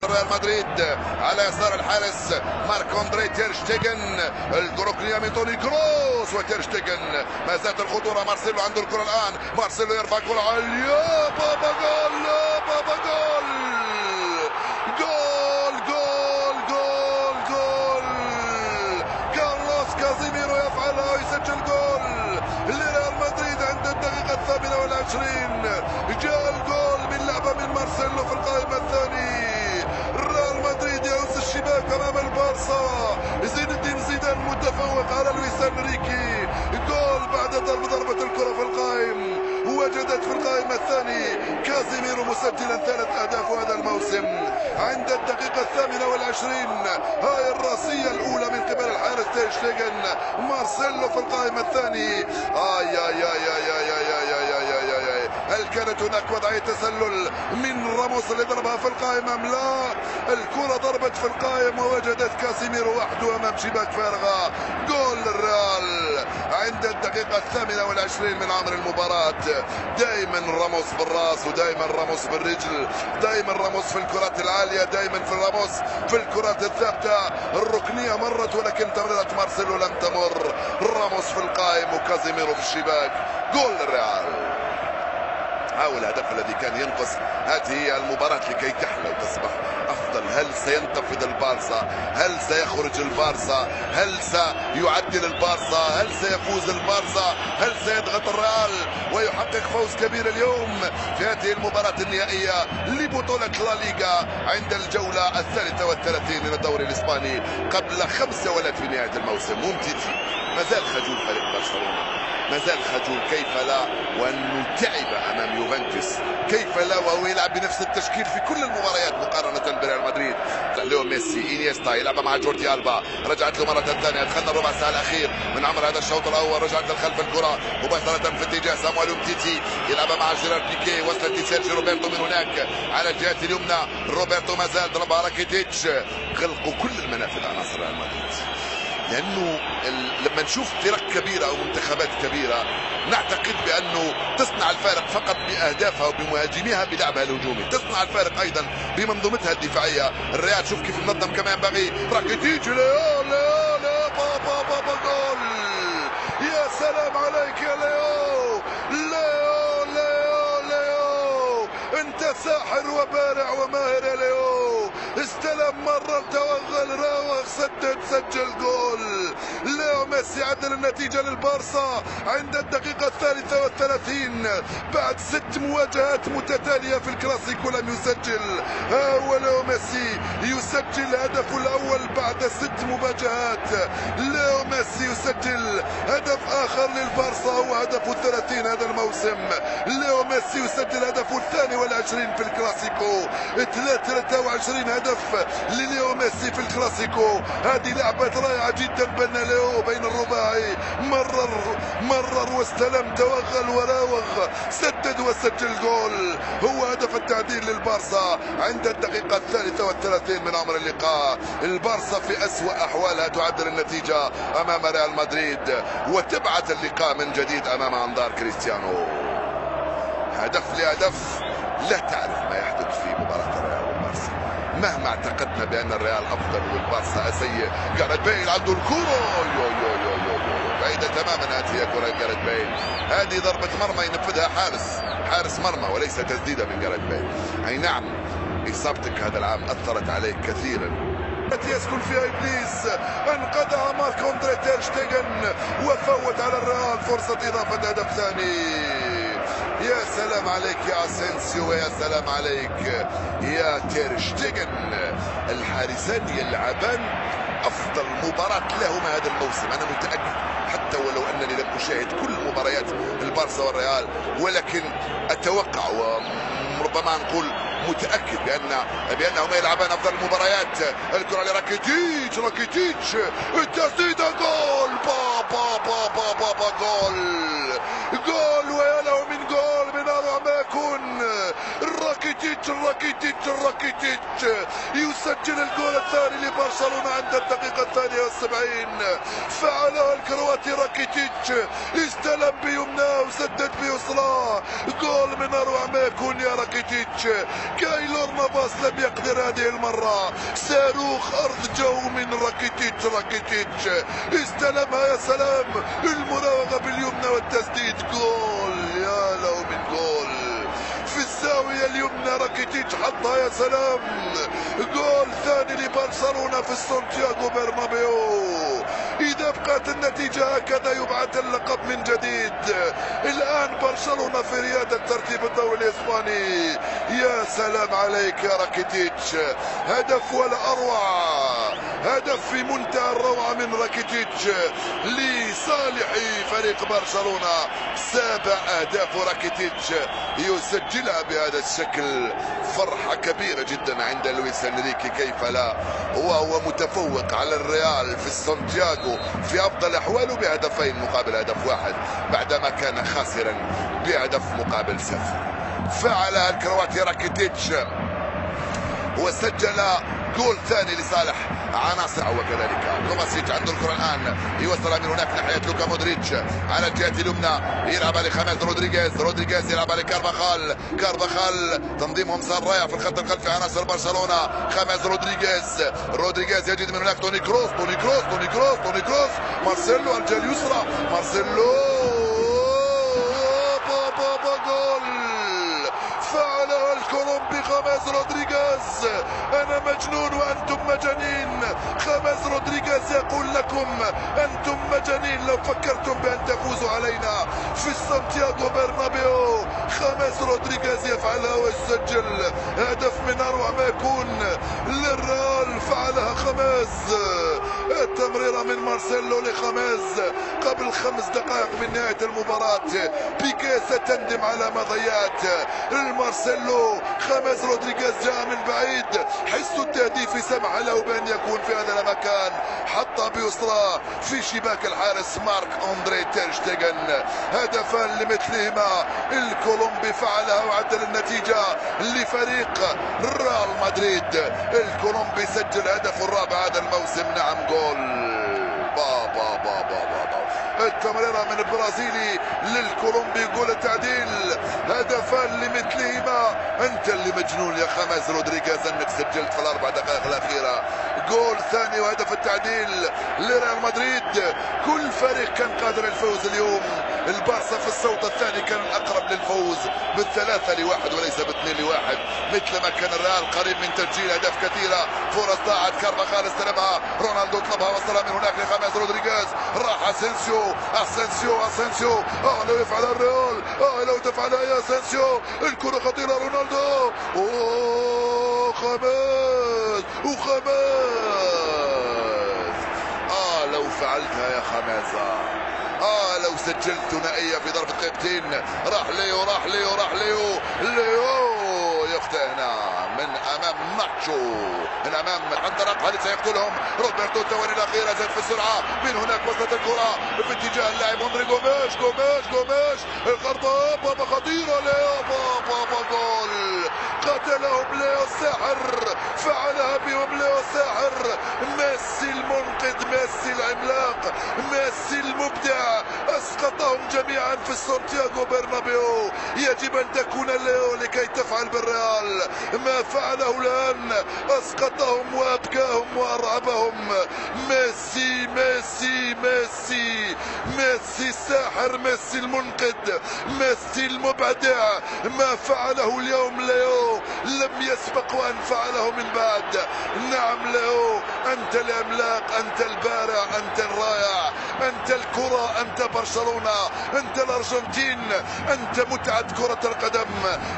ريال مدريد على يسار الحارس مارك اندري تير شتيغن. الركنيه من توني كروس وتير شتيغن. ما زالت الخطوره. مارسيلو عنده الكره الان. مارسيلو يرفع كره عاليه. بابا جول. بابا جول. جول جول جول جول. كارلوس كازيميرو يفعلها ويسجل جول لريال مدريد عند الدقيقه 28. جاء الجول من لعبه من مارسيلو في القائمه الثاني. ريال مدريد يهز الشباك امام البارسا. زين الدين زيدان متفوق على لويس انريكي. جول بعد ضربة الكرة في القائم. وجدت في القائمة الثاني كازيميرو مسجلا 3 أهداف هذا الموسم عند الدقيقة 28. هاي الراسية الأولى من قبل الحارس تير شتيغن. مارسيلو في القائمة الثاني. آي آي آي آي آي آي آي آي آي آي آي آي. هل كانت هناك وضعية تسلل من راموس اللي ضربها في القائمة؟ لا، الكرة ضربت في القائم ووجدت كازيميرو وحده أمام شباك فارغة. جول للريال عند الدقيقة 28 من عمر المباراة. دائما راموس بالراس ودائما راموس بالرجل. دائما راموس في الكرات العالية. دائما في راموس في الكرات الثابتة. الركنية مرت ولكن تمريرة مارسيلو لم تمر. راموس في القائم وكازيميرو في الشباك. جول للريال. هاو الهدف الذي كان ينقص. هذه هي المباراة لكي تحلى وتصبح أفضل. هل سينتفض البارسا؟ هل سيخرج البارسا؟ هل سيعدل البارسا؟ هل سيفوز البارسا؟ هل سيضغط الريال ويحقق فوز كبير اليوم في هذه المباراة النهائية لبطولة لا ليغا عند الجولة 33 من الدوري الإسباني قبل 5 جولات في نهاية الموسم؟ ومتيتي ما زال خجول فريق برشلونة. ما زال خجول. كيف لا وانه تعب امام يوفنتوس؟ كيف لا وهو يلعب بنفس التشكيل في كل المباريات مقارنه بريال مدريد؟ ليو ميسي. انيستا يلعب مع جوردي البا. رجعت له مره ثانيه. دخلنا الربع ساعه الاخير من عمر هذا الشوط الاول. رجعت للخلف الكره مباشره في اتجاه سامويل أومتيتي. يلعب مع جيرارد بيكي. وصلت لسيرجي روبرتو من هناك على الجهه اليمنى. روبرتو ما زال ضربها راكيتيتش. غلقوا كل المنافذ عناصر ريال مدريد. لانه لما نشوف فرق كبيره او منتخبات كبيره نعتقد بانه تصنع الفارق فقط باهدافها وبمهاجميها بلعبها الهجومي. تصنع الفارق ايضا بمنظومتها الدفاعيه. الريال شوف كيف منظم كما ينبغي. راكيتيتش. ليو ليو ليو. بابا بابا جول. يا سلام عليك يا ليو. ليو ليو ليو. انت ساحر وبارع وماهر يا ليو. استلم مرة توغل راوغ سدد سجل جول. ليو ميسي عدل النتيجة للبارسا عند الدقيقة 33 بعد 6 مواجهات متتالية في الكلاسيكو لم يسجل. هو ليو ميسي يسجل هدفه الأول بعد 6 مواجهات. ليو ميسي يسجل هدف آخر للبارسا هو هدفه 30 هذا الموسم. ليو ميسي يسجل هدفه 22 في الكلاسيكو. 23 هدف لليو ميسي في الكلاسيكو. هذه لعبة رائعة جدا بين ليو وبين الرباعي. مرر واستلم توغل وراوغ سدد وسجل جول. هو هدف التعديل للبارسا عند الدقيقة 33 من عمر اللقاء. البارسا في أسوأ أحوالها تعدل النتيجة أمام ريال مدريد وتبعث اللقاء من جديد أمام أنظار كريستيانو. هدف لهدف لا تعرف ما يحدث في مباراة الريال والبارسا. مهما اعتقدنا بأن الريال أفضل والبارسا سيء. جاريث بيل عنده الكرة. بعيدة تماما هذه كرة جاريث بيل. هذه ضربة مرمى ينفذها حارس مرمى وليس تسديدة من جاريث بيل. أي نعم إصابتك هذا العام أثرت عليك كثيرا. يسكن فيها ابليس. انقذها مارك اندري تير شتيغن وفوت على الريال فرصة إضافة هدف ثاني. يا سلام عليك يا اسينسيو ويا سلام عليك يا تير شتيغن. الحارسان يلعبان افضل مباراة لهما هذا الموسم. انا متأكد حتى ولو انني لم اشاهد كل مباريات البارسا والريال ولكن اتوقع وربما نقول متأكد بأنهما يلعبان أفضل المباريات. الكرة لراكيتيتش. التسديدة جول. بابا جول. ويا له من جول من أروع ما يكون. راكيتيتش يسجل الجول الثاني لبرشلونة عند الدقيقة 72. فعلها الكرواتي راكيتيتش، استلم بيمناه وسدد بيسراه. جول من اروع ما يكون يا راكيتيتش. كايلور نافاس لم يقدر هذه المرة. صاروخ ارض جو من راكيتيتش استلمها، يا سلام، المراوغة باليمنى والتسديد. جول، يا لو من جول في الزاوية اليمنى. راكيتيتش حطها، يا سلام. جول ثاني لبرشلونة في سانتياغو برنابيو. إذا بقت النتيجة هكذا يبعث اللقب من جديد. الآن برشلونة في ريادة ترتيب الدوري الإسباني. يا سلام عليك يا راكيتيتش، هدف ولا أروع، هدف في منتهى الروعة من راكيتيتش لصالح فريق برشلونة. 7 أهداف راكيتيتش يسجلها بهذا الشكل. فرحة كبيرة جدا عند لويس انريكي، كيف لا، وهو متفوق على الريال في سانتياغو في افضل احواله بهدفين مقابل هدف واحد، بعدما كان خاسرا بهدف مقابل 0. فعل الكرواتي راكيتيتش وسجل جول ثاني لصالح عناصر. وكذلك كوفاسيتش عنده الكرة الآن، يوصل من هناك ناحية لوكا مودريتش على الجهة اليمنى، يلعب لخامس رودريغيز يلعب لكارفاخال. تنظيمهم صار رائع في الخط الخلفي عناصر برشلونة. خامس رودريغيز يجد من هناك توني كروس. مارسيلو الجهة اليسرى، جول فعلها الكولومبي خامس رودريغيز. انا مجنون وانتم مجانين. خامس رودريغيز يقول لكم انتم مجانين لو فكرتم بان تفوزوا علينا في سانتياغو برنابيو. خامس رودريغيز يفعلها ويسجل هدف من اروع ما يكون للريال. فعلها خامس، التمريرة من مارسيلو لخامس قبل 5 دقائق من نهاية المباراة. بيكي ستندم على ما ضيعت. مارسيلو، خامس رودريغيز جاء من بعيد، حس التهديف سمح له بأن يكون في هذا المكان، حط بيسرى في شباك الحارس مارك أندري تير شتيغن. هدفان لمثلهما الكولومبي فعلها وعدل النتيجة لفريق ريال مدريد. الكولومبي سجل هدفه الرابع هذا الموسم. نعم، جول. التمريرة من البرازيلي للكولومبي، جول التعديل. هدفان لمثلهما. انت اللي مجنون يا خامس رودريغيز انك سجلت في ال4 دقائق الاخيرة جول ثاني وهدف التعديل لريال مدريد. كل فريق كان قادر الفوز اليوم. البارسا في الشوط الثاني كان الاقرب للفوز ب3-1 وليس ب2-1، مثلما كان الريال قريب من تسجيل اهداف كثيرة. فرص ضاعت، كارفاخال استلمها، رونالدو طلبها وصلها من هناك لخامس رودريغيز، راح اسينسيو. لو يفعل الريال، لو تفعلها يا اسينسيو. الكرة خطيرة، رونالدو، وخامس. لو فعلتها يا خماسة، لو سجلت ثنائية في ضربة دقيقتين. راح ليو يخطئ هنا من امام ناتشو، من امام انطلق. هل سيقتلهم روبرتو؟ الثواني الاخيره زاد في السرعه. من هناك وصلت الكره في اتجاه اللاعب اندري جوميش. الخرطه خطيره، جول. قتلهم ليو الساحر، فعلها بهم ليو الساحر. ميسي المنقذ، ميسي العملاق، ميسي المبدع، اسقطهم جميعا في سانتياغو برنابيو. يجب ان تكون ليو لكي تفعل بالريال ما فعله الان. اسقطهم وابكاهم وارعبهم. ميسي الساحر، ميسي المنقذ، ميسي المبدع. ما فعله اليوم ليو لم يسبق وان فعله من بعد. نعم ليو، انت العملاق، انت البارع، انت الرائع، انت الكرة، انت برشلونة، انت الارجنتين، انت متعة كرة القدم.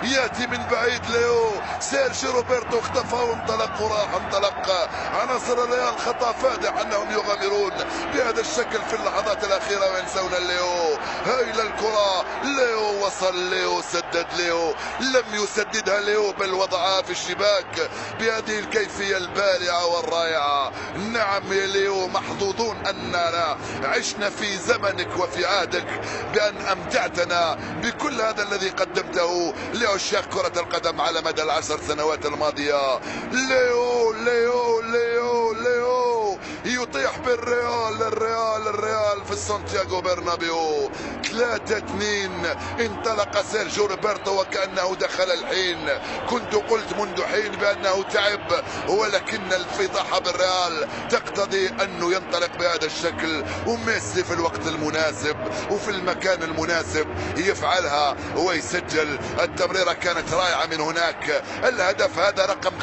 ياتي من بعيد ليو. سيرجيو روبرتو اختفى وانطلق وراح، انطلق عناصر الريال خطا فادح انهم يغامرون بهذا الشكل في اللحظات الاخيرة وينسون ليو. هايل الكرة، ليو وصل، ليو سدد، ليو لم يسددها ليو بل وضعها في الشباك بهذه الكيفية البارعة. البارعة والرائعة. نعم يا ليو، محظوظون أننا عشنا في زمنك وفي عهدك، بأن أمتعتنا بكل هذا الذي قدمته لعشاق كرة القدم على مدى ال10 سنوات الماضية. ليو ليو ليو ليو يطيح بالريال. الريال في سانتياغو برنابيو 3-2. انطلق سيرجيو روبرتو وكأنه دخل الحين. كنت قلت منذ حين بأنه تعب، ولكن الفضاحة بالريال تقتضي أنه ينطلق بهذا الشكل، وميسي في الوقت المناسب وفي المكان المناسب يفعلها ويسجل. التمريرة كانت رائعة من هناك. الهدف هذا رقم